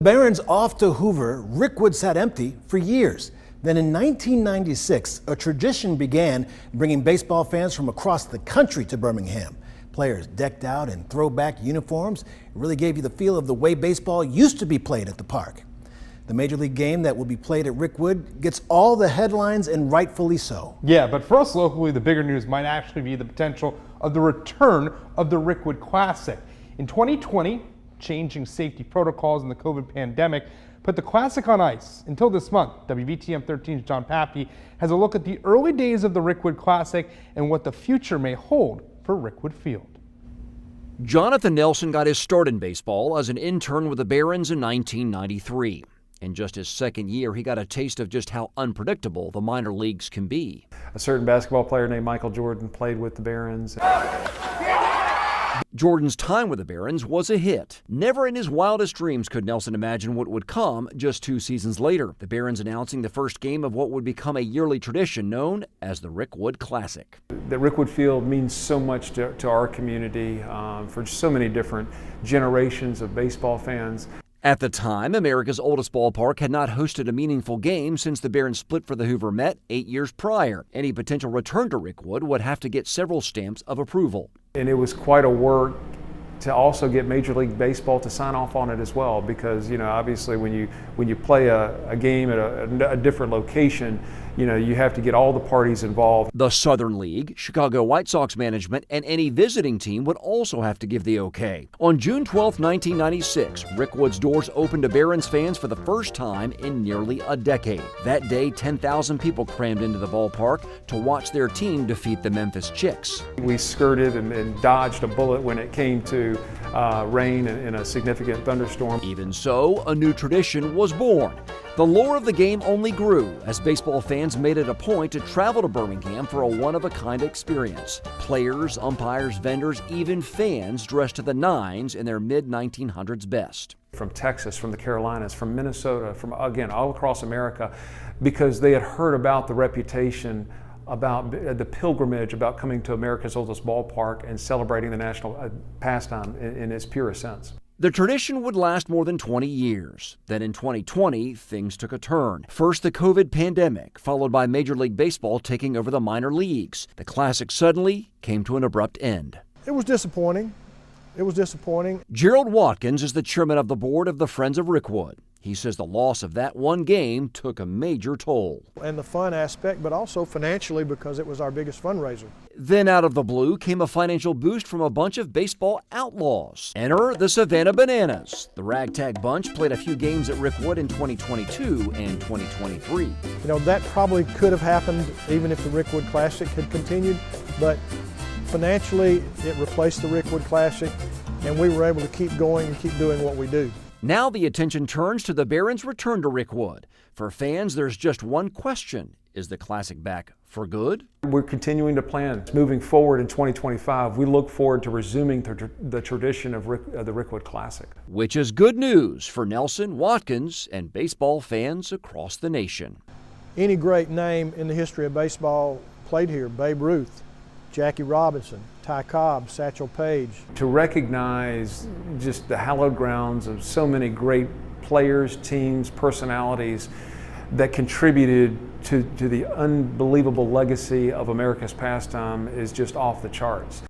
Barons off to Hoover, Rickwood sat empty for years. Then in 1996, a tradition began bringing baseball fans from across the country to Birmingham. Players decked out in throwback uniforms. It really gave you the feel of the way baseball used to be played at the park. The Major League game that will be played at Rickwood gets all the headlines, and rightfully so. Yeah, but for us locally, the bigger news might actually be the potential of the return of the Rickwood Classic. In 2020, changing safety protocols in the COVID pandemic put the Classic on ice. Until this month, WVTM 13's John Pappy has a look at the early days of the Rickwood Classic and what the future may hold for Rickwood Field. Jonathan Nelson got his start in baseball as an intern with the Barons in 1993. In just his second year, he got a taste of just how unpredictable the minor leagues can be. A certain basketball player named Michael Jordan played with the Barons. Jordan's time with the Barons was a hit. Never in his wildest dreams could Nelson imagine what would come just 2 seasons later. The Barons announcing the first game of what would become a yearly tradition known as the Rickwood Classic. The Rickwood Field means so much to our community for so many different generations of baseball fans. At the time, America's oldest ballpark had not hosted a meaningful game since the Barons split for the Hoover Met 8 years prior. Any potential return to Rickwood would have to get several stamps of approval. And it was quite a work to also get Major League Baseball to sign off on it as well, because obviously when you play a game at a different location, you have to get all the parties involved. The Southern League, Chicago White Sox management, and any visiting team would also have to give the okay. On June 12, 1996, Rickwood's doors opened to Barons fans for the first time in nearly a decade. That day, 10,000 people crammed into the ballpark to watch their team defeat the Memphis Chicks. We skirted and dodged a bullet when it came to rain and a significant thunderstorm. Even so, a new tradition was born. The lore of the game only grew as baseball fans made it a point to travel to Birmingham for a one-of-a-kind experience. Players, umpires, vendors, even fans dressed to the nines in their mid-1900s best. From Texas, from the Carolinas, from Minnesota, from, again, all across America, because they had heard about the reputation, about the pilgrimage, about coming to America's oldest ballpark and celebrating the national pastime in its purest sense. The tradition would last more than 20 years. Then in 2020, things took a turn. First, the COVID pandemic, followed by Major League Baseball taking over the minor leagues. The Classic suddenly came to an abrupt end. It was disappointing. It was disappointing. Gerald Watkins is the chairman of the board of the Friends of Rickwood. He says the loss of that one game took a major toll. And the fun aspect, but also financially, because it was our biggest fundraiser. Then out of the blue came a financial boost from a bunch of baseball outlaws. Enter the Savannah Bananas. The ragtag bunch played a few games at Rickwood in 2022 and 2023. That probably could have happened even if the Rickwood Classic had continued, but financially it replaced the Rickwood Classic, and we were able to keep going and keep doing what we do. Now the attention turns to the Barons' return to Rickwood. For fans, there's just one question. Is the Classic back for good? We're continuing to plan. Moving forward in 2025, we look forward to resuming the tradition of the Rickwood Classic. Which is good news for Nelson, Watkins, and baseball fans across the nation. Any great name in the history of baseball played here. Babe Ruth, Jackie Robinson, Ty Cobb, Satchel Paige. To recognize just the hallowed grounds of so many great players, teams, personalities that contributed to the unbelievable legacy of America's pastime is just off the charts.